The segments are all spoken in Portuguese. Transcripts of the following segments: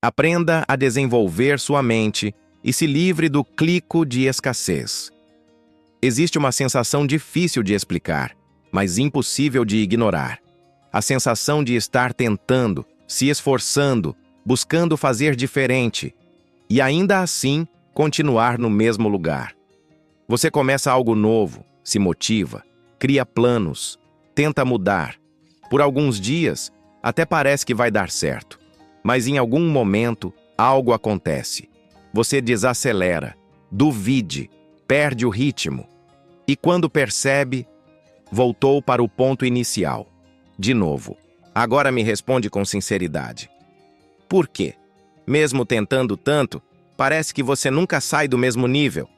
Aprenda a desenvolver sua mente e se livre do clico de escassez. Existe uma sensação difícil de explicar, mas impossível de ignorar. A sensação de estar tentando, se esforçando, buscando fazer diferente e ainda assim continuar no mesmo lugar. Você começa algo novo, se motiva, cria planos, tenta mudar. Por alguns dias, até parece que vai dar certo. Mas em algum momento, algo acontece. Você desacelera, duvide, perde o ritmo. E quando percebe, voltou para o ponto inicial. De novo. Agora me responde com sinceridade. Por quê? Mesmo tentando tanto, parece que você nunca sai do mesmo nível.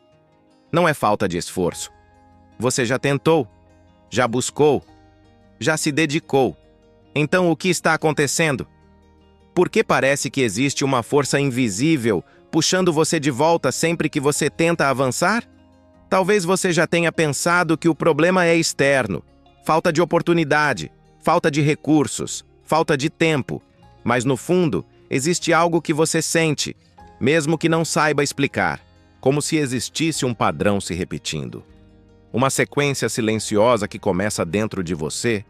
Não é falta de esforço. Você já tentou, já buscou, já se dedicou. Então o que está acontecendo? Por que parece que existe uma força invisível puxando você de volta sempre que você tenta avançar? Talvez você já tenha pensado que o problema é externo, falta de oportunidade, falta de recursos, falta de tempo. Mas no fundo, existe algo que você sente, mesmo que não saiba explicar, como se existisse um padrão se repetindo. Uma sequência silenciosa que começa dentro de você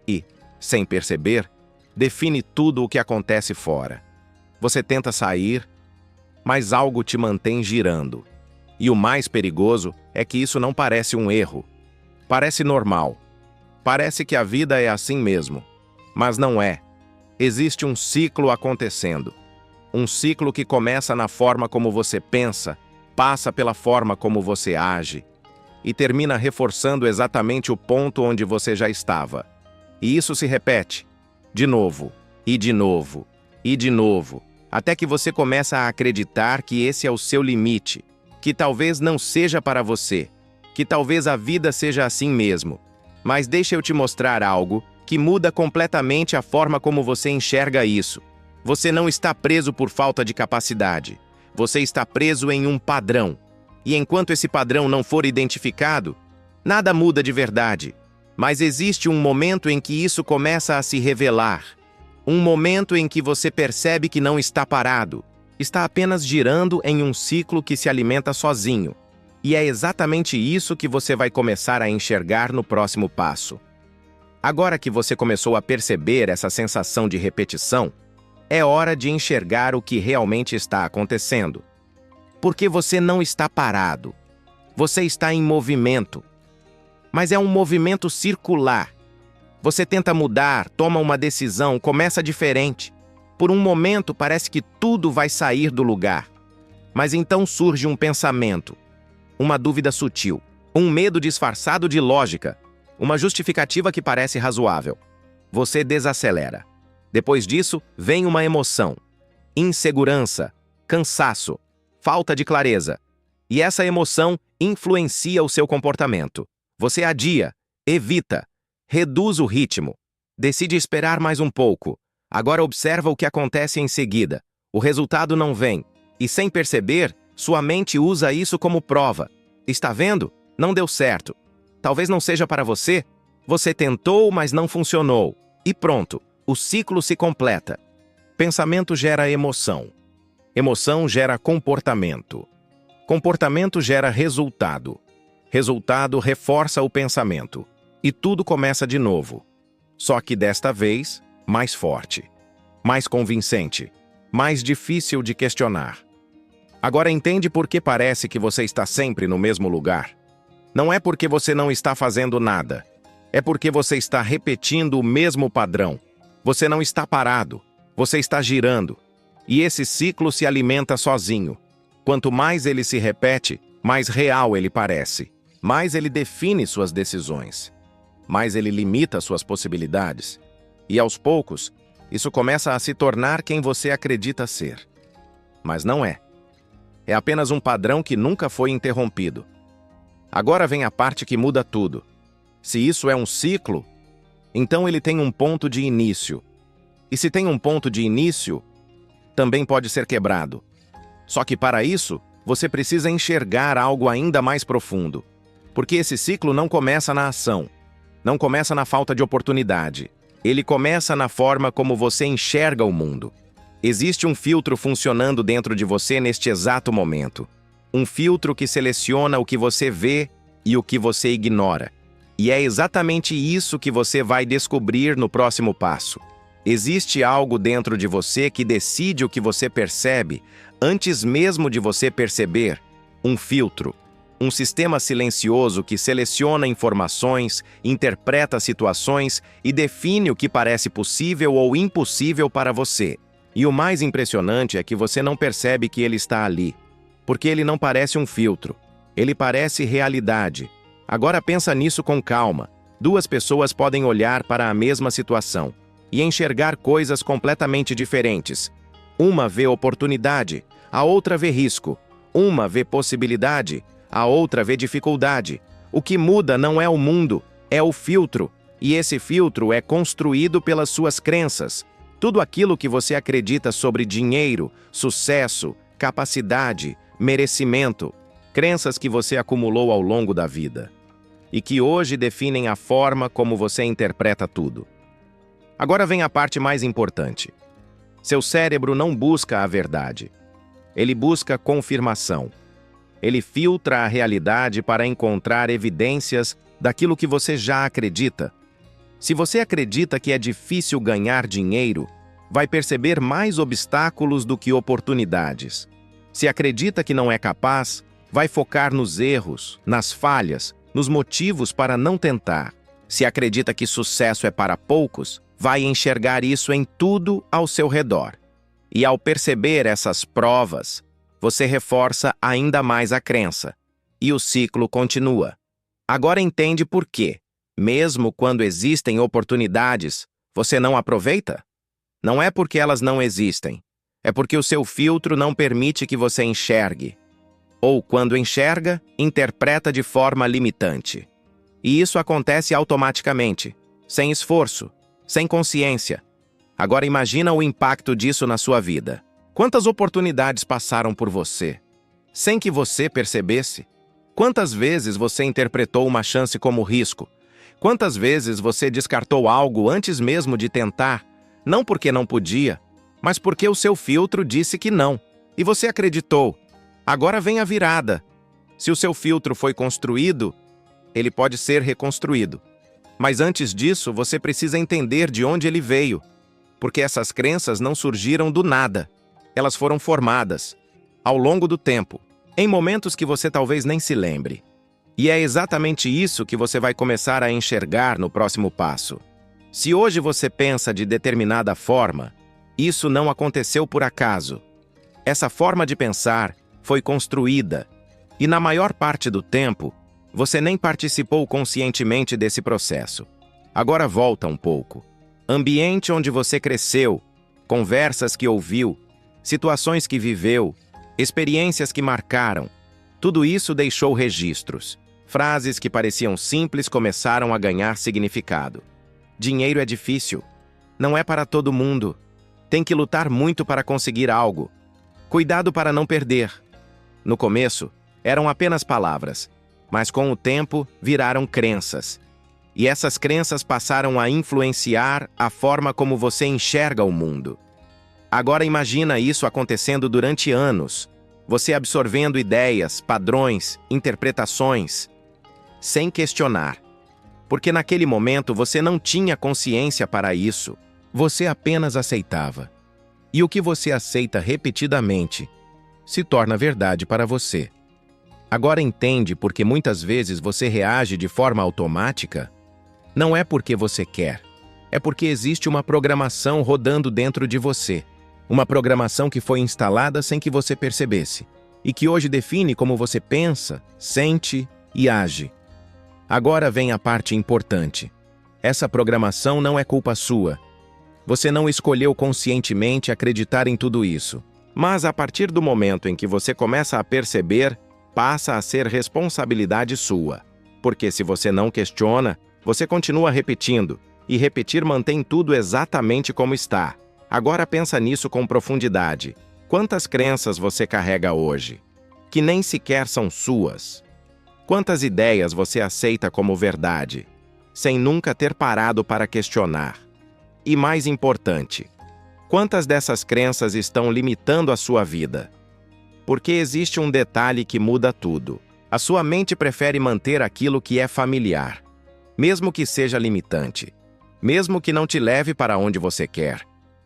e, sem perceber, define tudo o que acontece fora. Você tenta sair, mas algo te mantém girando. E o mais perigoso é que isso não parece um erro. Parece normal. Parece que a vida é assim mesmo. Mas não é. Existe um ciclo acontecendo. Um ciclo que começa na forma como você pensa, passa pela forma como você age e termina reforçando exatamente o ponto onde você já estava. E isso se repete, de novo, e de novo, e de novo, até que você começa a acreditar que esse é o seu limite, que talvez não seja para você, que talvez a vida seja assim mesmo. Mas deixa eu te mostrar algo que muda completamente a forma como você enxerga isso. Você não está preso por falta de capacidade. Você está preso em um padrão. E enquanto esse padrão não for identificado, nada muda de verdade. Mas existe um momento em que isso começa a se revelar. Um momento em que você percebe que não está parado. Está apenas girando em um ciclo que se alimenta sozinho. E é exatamente isso que você vai começar a enxergar no próximo passo. Agora que você começou a perceber essa sensação de repetição, é hora de enxergar o que realmente está acontecendo. Porque você não está parado. Você está em movimento. Mas é um movimento circular. Você tenta mudar, toma uma decisão, começa diferente. Por um momento parece que tudo vai sair do lugar. Mas então surge um pensamento, uma dúvida sutil, um medo disfarçado de lógica, uma justificativa que parece razoável. Você desacelera. Depois disso, vem uma emoção, insegurança, cansaço, falta de clareza. E essa emoção influencia o seu comportamento. Você adia, evita, reduz o ritmo, decide esperar mais um pouco. Agora observa o que acontece em seguida. O resultado não vem. E sem perceber, sua mente usa isso como prova. Está vendo? Não deu certo. Talvez não seja para você. Você tentou, mas não funcionou. E pronto. O ciclo se completa. Pensamento gera emoção. Emoção gera comportamento. Comportamento gera resultado. Resultado reforça o pensamento. E tudo começa de novo. Só que desta vez, mais forte, mais convincente, mais difícil de questionar. Agora entende por que parece que você está sempre no mesmo lugar? Não é porque você não está fazendo nada. É porque você está repetindo o mesmo padrão. Você não está parado, você está girando. E esse ciclo se alimenta sozinho. Quanto mais ele se repete, mais real ele parece. Mais ele define suas decisões. Mais ele limita suas possibilidades. E aos poucos, isso começa a se tornar quem você acredita ser. Mas não é. É apenas um padrão que nunca foi interrompido. Agora vem a parte que muda tudo. Se isso é um ciclo, então ele tem um ponto de início. E se tem um ponto de início, também pode ser quebrado. Só que para isso, você precisa enxergar algo ainda mais profundo. Porque esse ciclo não começa na ação, não começa na falta de oportunidade. Ele começa na forma como você enxerga o mundo. Existe um filtro funcionando dentro de você neste exato momento. Um filtro que seleciona o que você vê e o que você ignora. E é exatamente isso que você vai descobrir no próximo passo. Existe algo dentro de você que decide o que você percebe antes mesmo de você perceber. Um filtro. Um sistema silencioso que seleciona informações, interpreta situações e define o que parece possível ou impossível para você. E o mais impressionante é que você não percebe que ele está ali, porque ele não parece um filtro. Ele parece realidade. Agora pensa nisso com calma. Duas pessoas podem olhar para a mesma situação e enxergar coisas completamente diferentes. Uma vê oportunidade, a outra vê risco. Uma vê possibilidade, a outra vê dificuldade. O que muda não é o mundo, é o filtro. E esse filtro é construído pelas suas crenças. Tudo aquilo que você acredita sobre dinheiro, sucesso, capacidade, merecimento. Crenças que você acumulou ao longo da vida. E que hoje definem a forma como você interpreta tudo. Agora vem a parte mais importante. Seu cérebro não busca a verdade. Ele busca confirmação. Ele filtra a realidade para encontrar evidências daquilo que você já acredita. Se você acredita que é difícil ganhar dinheiro, vai perceber mais obstáculos do que oportunidades. Se acredita que não é capaz, vai focar nos erros, nas falhas, nos motivos para não tentar. Se acredita que sucesso é para poucos, vai enxergar isso em tudo ao seu redor. E ao perceber essas provas, você reforça ainda mais a crença. E o ciclo continua. Agora entende por quê. Mesmo quando existem oportunidades, você não aproveita? Não é porque elas não existem. É porque o seu filtro não permite que você enxergue. Ou, quando enxerga, interpreta de forma limitante. E isso acontece automaticamente, sem esforço, sem consciência. Agora imagina o impacto disso na sua vida. Quantas oportunidades passaram por você, sem que você percebesse? Quantas vezes você interpretou uma chance como risco? Quantas vezes você descartou algo antes mesmo de tentar, não porque não podia, mas porque o seu filtro disse que não, e você acreditou? Agora vem a virada. Se o seu filtro foi construído, ele pode ser reconstruído. Mas antes disso, você precisa entender de onde ele veio, porque essas crenças não surgiram do nada. Elas foram formadas, ao longo do tempo, em momentos que você talvez nem se lembre. E é exatamente isso que você vai começar a enxergar no próximo passo. Se hoje você pensa de determinada forma, isso não aconteceu por acaso. Essa forma de pensar foi construída, e na maior parte do tempo, você nem participou conscientemente desse processo. Agora volta um pouco. Ambiente onde você cresceu, conversas que ouviu, situações que viveu, experiências que marcaram. Tudo isso deixou registros. Frases que pareciam simples começaram a ganhar significado. Dinheiro é difícil. Não é para todo mundo. Tem que lutar muito para conseguir algo. Cuidado para não perder. No começo, eram apenas palavras, mas com o tempo viraram crenças. E essas crenças passaram a influenciar a forma como você enxerga o mundo. Agora imagina isso acontecendo durante anos, você absorvendo ideias, padrões, interpretações, sem questionar. Porque naquele momento você não tinha consciência para isso, você apenas aceitava. E o que você aceita repetidamente se torna verdade para você. Agora entende porque muitas vezes você reage de forma automática? Não é porque você quer, é porque existe uma programação rodando dentro de você. Uma programação que foi instalada sem que você percebesse, e que hoje define como você pensa, sente e age. Agora vem a parte importante. Essa programação não é culpa sua. Você não escolheu conscientemente acreditar em tudo isso. Mas a partir do momento em que você começa a perceber, passa a ser responsabilidade sua. Porque se você não questiona, você continua repetindo, e repetir mantém tudo exatamente como está. Agora pensa nisso com profundidade. Quantas crenças você carrega hoje, que nem sequer são suas? Quantas ideias você aceita como verdade, sem nunca ter parado para questionar? E mais importante, Quantas dessas crenças estão limitando a sua vida? Porque existe um detalhe que muda tudo. A sua mente prefere manter aquilo que é familiar, mesmo que seja limitante, mesmo que não te leve para onde você quer.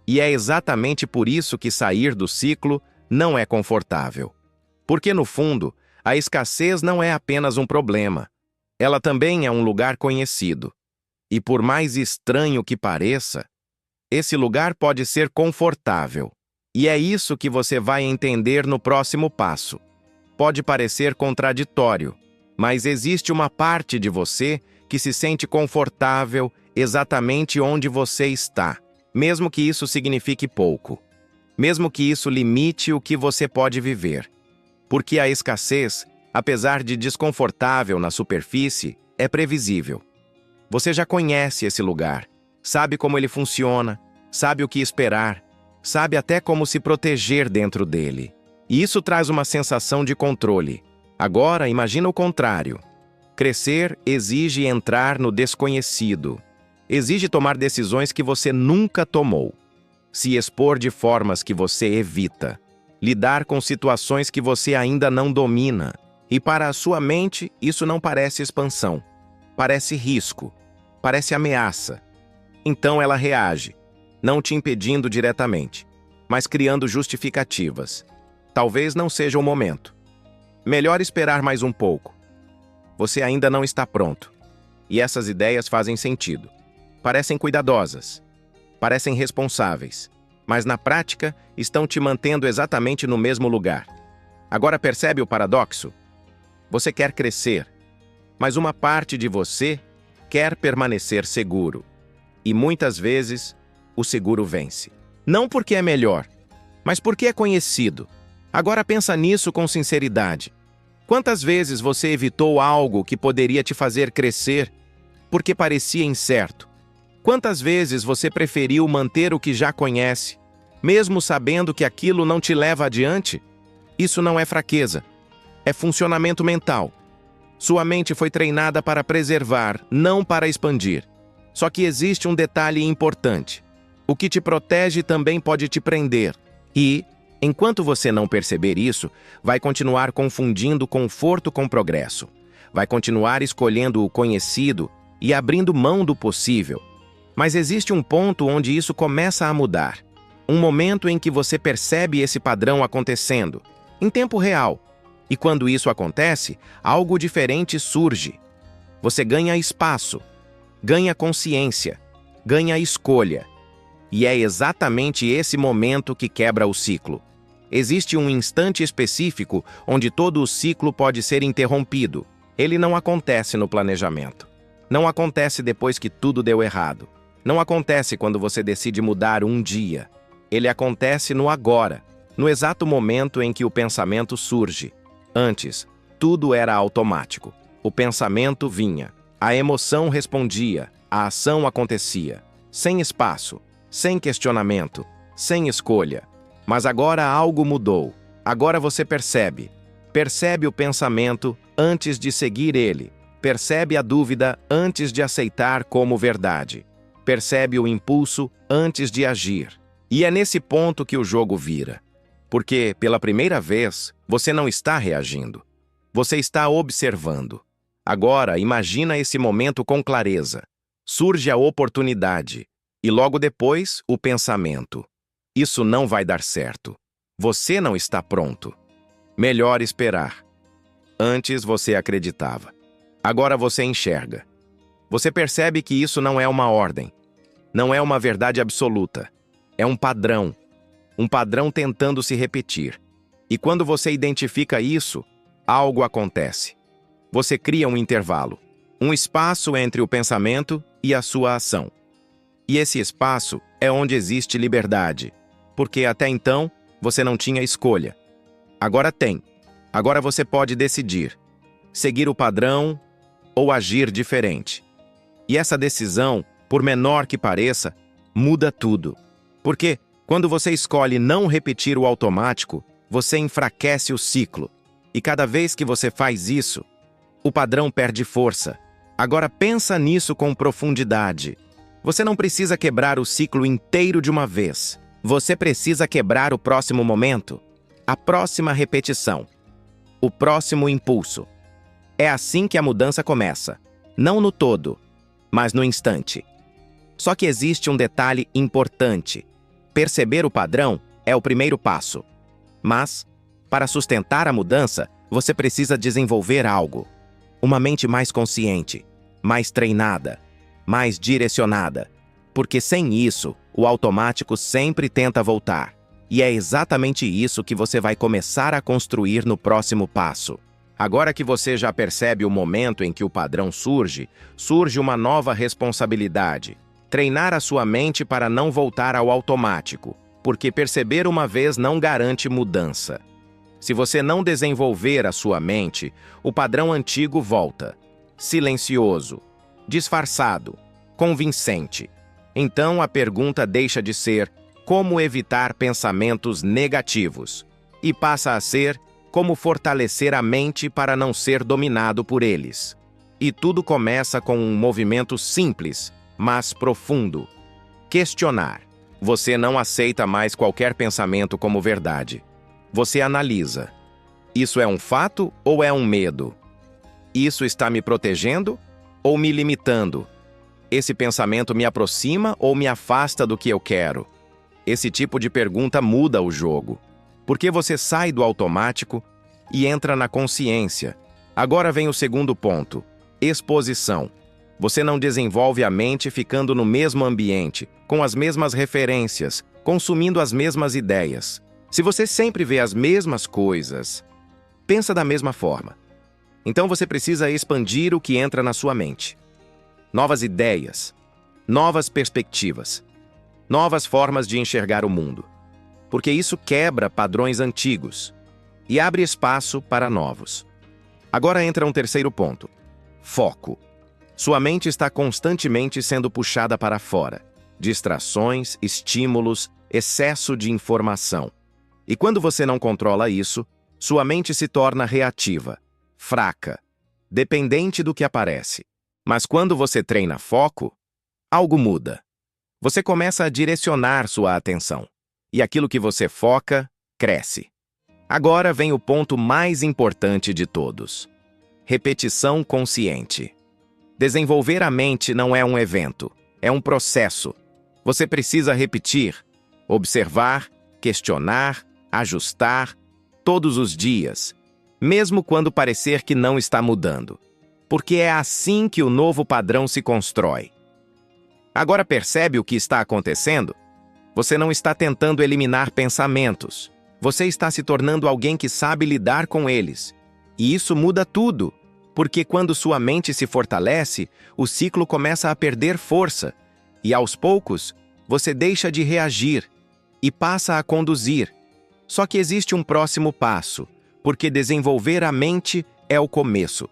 E é exatamente por isso que sair do ciclo não é confortável. Porque, no fundo, a escassez não é apenas um problema. Ela também é um lugar conhecido. E por mais estranho que pareça, esse lugar pode ser confortável. E é isso que você vai entender no próximo passo. Pode parecer contraditório, mas existe uma parte de você que se sente confortável exatamente onde você está, mesmo que isso signifique pouco, mesmo que isso limite o que você pode viver. Porque a escassez, apesar de desconfortável na superfície, é previsível. Você já conhece esse lugar, sabe como ele funciona, sabe o que esperar, sabe até como se proteger dentro dele. E isso traz uma sensação de controle. Agora, imagina o contrário. Crescer exige entrar no desconhecido. Exige tomar decisões que você nunca tomou. Se expor de formas que você evita. Lidar com situações que você ainda não domina. E para a sua mente, isso não parece expansão. Parece risco. Parece ameaça. Então ela reage, não te impedindo diretamente, mas criando justificativas. Talvez não seja o momento. Melhor esperar mais um pouco. Você ainda não está pronto. E essas ideias fazem sentido. Parecem cuidadosas. Parecem responsáveis. Mas na prática, estão te mantendo exatamente no mesmo lugar. Agora percebe o paradoxo? Você quer crescer, mas uma parte de você quer permanecer seguro. E muitas vezes, o seguro vence. Não porque é melhor, mas porque é conhecido. Agora pensa nisso com sinceridade. Quantas vezes você evitou algo que poderia te fazer crescer porque parecia incerto? Quantas vezes você preferiu manter o que já conhece, mesmo sabendo que aquilo não te leva adiante? Isso não é fraqueza, é funcionamento mental. Sua mente foi treinada para preservar, não para expandir. Só que existe um detalhe importante. O que te protege também pode te prender. E, enquanto você não perceber isso, vai continuar confundindo conforto com progresso. Vai continuar escolhendo o conhecido e abrindo mão do possível. Mas existe um ponto onde isso começa a mudar. Um momento em que você percebe esse padrão acontecendo, em tempo real. E quando isso acontece, algo diferente surge. Você ganha espaço, ganha consciência, ganha escolha. E é exatamente esse momento que quebra o ciclo. Existe um instante específico onde todo o ciclo pode ser interrompido. Ele não acontece no planejamento. Não acontece depois que tudo deu errado. Não acontece quando você decide mudar um dia. Ele acontece no agora, no exato momento em que o pensamento surge. Antes, tudo era automático. O pensamento vinha, a emoção respondia, a ação acontecia, sem espaço, sem questionamento, sem escolha. Mas agora algo mudou. Agora você percebe. Percebe o pensamento antes de seguir ele. Percebe a dúvida antes de aceitar como verdade. Percebe o impulso antes de agir. E é nesse ponto que o jogo vira. Porque, pela primeira vez, você não está reagindo. Você está observando. Agora, imagina esse momento com clareza. Surge a oportunidade. E logo depois, o pensamento. Isso não vai dar certo. Você não está pronto. Melhor esperar. Antes você acreditava. Agora você enxerga. Você percebe que isso não é uma ordem. Não é uma verdade absoluta. É um padrão. Um padrão tentando se repetir. E quando você identifica isso, algo acontece. Você cria um intervalo, um espaço entre o pensamento e a sua ação. E esse espaço é onde existe liberdade, porque até então você não tinha escolha. Agora tem. Agora você pode decidir, seguir o padrão ou agir diferente. E essa decisão, por menor que pareça, muda tudo. Porque quando você escolhe não repetir o automático, você enfraquece o ciclo. E cada vez que você faz isso, o padrão perde força. Agora pensa nisso com profundidade. Você não precisa quebrar o ciclo inteiro de uma vez. Você precisa quebrar o próximo momento, a próxima repetição, o próximo impulso. É assim que a mudança começa, não no todo, mas no instante. Só que existe um detalhe importante. Perceber o padrão é o primeiro passo. Mas, para sustentar a mudança, você precisa desenvolver algo. Uma mente mais consciente, mais treinada, mais direcionada. Porque sem isso, o automático sempre tenta voltar. E é exatamente isso que você vai começar a construir no próximo passo. Agora que você já percebe o momento em que o padrão surge uma nova responsabilidade. Treinar a sua mente para não voltar ao automático, porque perceber uma vez não garante mudança. Se você não desenvolver a sua mente, o padrão antigo volta. Silencioso, disfarçado, convincente. Então a pergunta deixa de ser como evitar pensamentos negativos e passa a ser como fortalecer a mente para não ser dominado por eles. E tudo começa com um movimento simples, mas profundo. Questionar. Você não aceita mais qualquer pensamento como verdade. Você analisa. Isso é um fato ou é um medo? Isso está me protegendo ou me limitando? Esse pensamento me aproxima ou me afasta do que eu quero? Esse tipo de pergunta muda o jogo. Porque você sai do automático e entra na consciência. Agora vem o segundo ponto: exposição. Você não desenvolve a mente ficando no mesmo ambiente, com as mesmas referências, consumindo as mesmas ideias. Se você sempre vê as mesmas coisas, pensa da mesma forma. Então você precisa expandir o que entra na sua mente. Novas ideias, novas perspectivas, novas formas de enxergar o mundo. Porque isso quebra padrões antigos e abre espaço para novos. Agora entra um terceiro ponto: foco. Sua mente está constantemente sendo puxada para fora. Distrações, estímulos, excesso de informação. E quando você não controla isso, sua mente se torna reativa, fraca, dependente do que aparece. Mas quando você treina foco, algo muda. Você começa a direcionar sua atenção. E aquilo que você foca, cresce. Agora vem o ponto mais importante de todos: repetição consciente. Desenvolver a mente não é um evento, é um processo. Você precisa repetir, observar, questionar, ajustar, todos os dias, mesmo quando parecer que não está mudando. Porque é assim que o novo padrão se constrói. Agora percebe o que está acontecendo? Você não está tentando eliminar pensamentos. Você está se tornando alguém que sabe lidar com eles. E isso muda tudo. Porque quando sua mente se fortalece, o ciclo começa a perder força. E aos poucos, você deixa de reagir e passa a conduzir. Só que existe um próximo passo, porque desenvolver a mente é o começo.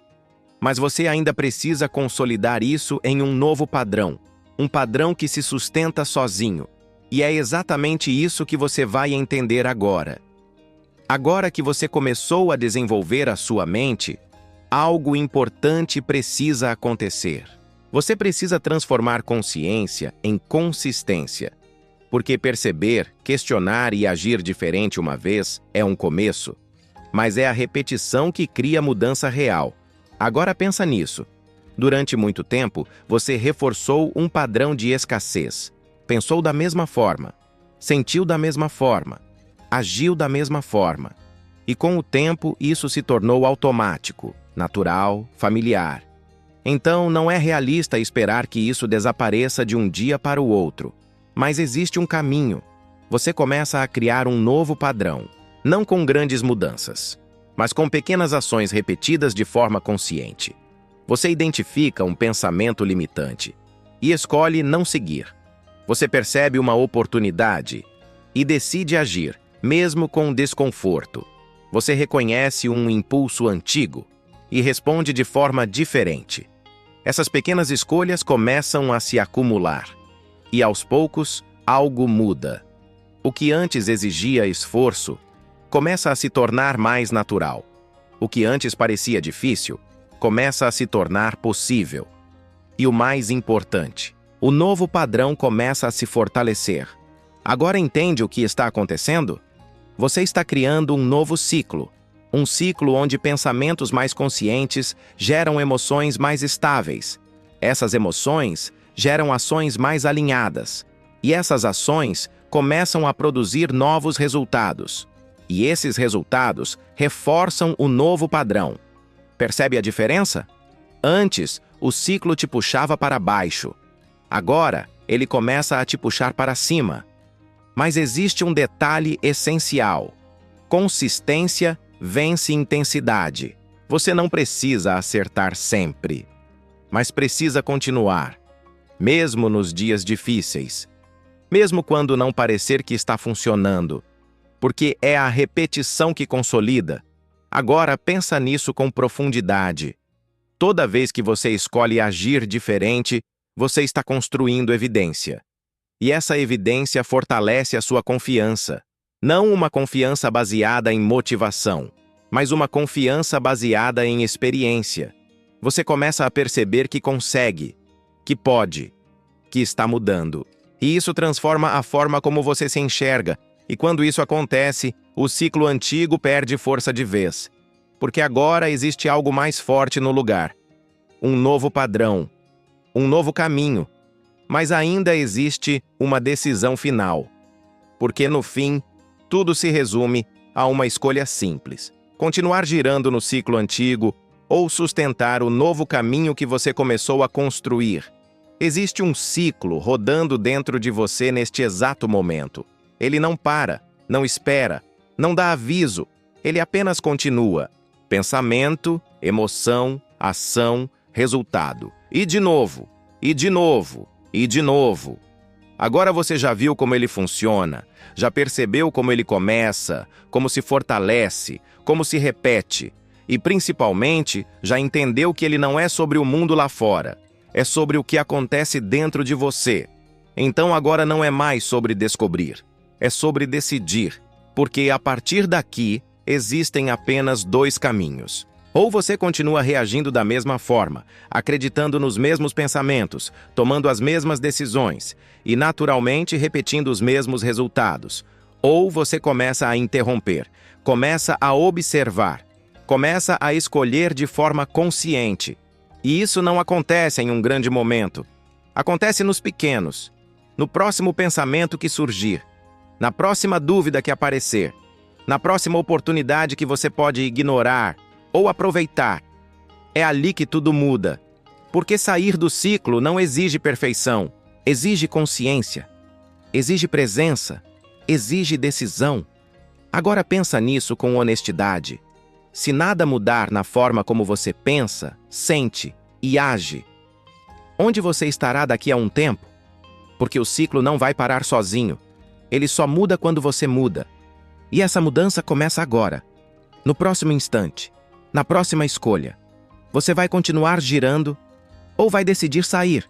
Mas você ainda precisa consolidar isso em um novo padrão. Um padrão que se sustenta sozinho. E é exatamente isso que você vai entender agora. Agora que você começou a desenvolver a sua mente, algo importante precisa acontecer. Você precisa transformar consciência em consistência. Porque perceber, questionar e agir diferente uma vez é um começo, mas é a repetição que cria mudança real. Agora pensa nisso. Durante muito tempo, você reforçou um padrão de escassez. Pensou da mesma forma, sentiu da mesma forma, agiu da mesma forma. E com o tempo, isso se tornou automático, natural, familiar. Então, não é realista esperar que isso desapareça de um dia para o outro. Mas existe um caminho. Você começa a criar um novo padrão, não com grandes mudanças, mas com pequenas ações repetidas de forma consciente. Você identifica um pensamento limitante e escolhe não seguir. Você percebe uma oportunidade e decide agir, mesmo com desconforto. Você reconhece um impulso antigo e responde de forma diferente. Essas pequenas escolhas começam a se acumular. E aos poucos, algo muda. O que antes exigia esforço, começa a se tornar mais natural. O que antes parecia difícil, começa a se tornar possível. E o mais importante, o novo padrão começa a se fortalecer. Agora entende o que está acontecendo? Você está criando um novo ciclo. Um ciclo onde pensamentos mais conscientes geram emoções mais estáveis. Essas emoções geram ações mais alinhadas. E essas ações começam a produzir novos resultados. E esses resultados reforçam o novo padrão. Percebe a diferença? Antes, o ciclo te puxava para baixo. Agora, ele começa a te puxar para cima. Mas existe um detalhe essencial. Consistência vence intensidade. Você não precisa acertar sempre, mas precisa continuar, mesmo nos dias difíceis, mesmo quando não parecer que está funcionando, porque é a repetição que consolida. Agora pensa nisso com profundidade. Toda vez que você escolhe agir diferente, você está construindo evidência. E essa evidência fortalece a sua confiança. Não uma confiança baseada em motivação, mas uma confiança baseada em experiência. Você começa a perceber que consegue, que pode, que está mudando. E isso transforma a forma como você se enxerga. E quando isso acontece, o ciclo antigo perde força de vez. Porque agora existe algo mais forte no lugar. Um novo padrão, um novo caminho. Mas ainda existe uma decisão final. Porque no fim, tudo se resume a uma escolha simples: continuar girando no ciclo antigo ou sustentar o novo caminho que você começou a construir. Existe um ciclo rodando dentro de você neste exato momento. Ele não para, não espera, não dá aviso. Ele apenas continua. Pensamento, emoção, ação, resultado. E de novo, e de novo, e de novo. Agora você já viu como ele funciona, já percebeu como ele começa, como se fortalece, como se repete, e principalmente já entendeu que ele não é sobre o mundo lá fora, é sobre o que acontece dentro de você. Então agora não é mais sobre descobrir, é sobre decidir, porque a partir daqui existem apenas dois caminhos. Ou você continua reagindo da mesma forma, acreditando nos mesmos pensamentos, tomando as mesmas decisões e naturalmente repetindo os mesmos resultados. Ou você começa a interromper, começa a observar, começa a escolher de forma consciente. E isso não acontece em um grande momento. Acontece nos pequenos, no próximo pensamento que surgir, na próxima dúvida que aparecer, na próxima oportunidade que você pode ignorar ou aproveitar. É ali que tudo muda. Porque sair do ciclo não exige perfeição, exige consciência, exige presença, exige decisão. Agora pensa nisso com honestidade. Se nada mudar na forma como você pensa, sente e age, onde você estará daqui a um tempo? Porque o ciclo não vai parar sozinho. Ele só muda quando você muda. E essa mudança começa agora, no próximo instante. Na próxima escolha, você vai continuar girando ou vai decidir sair?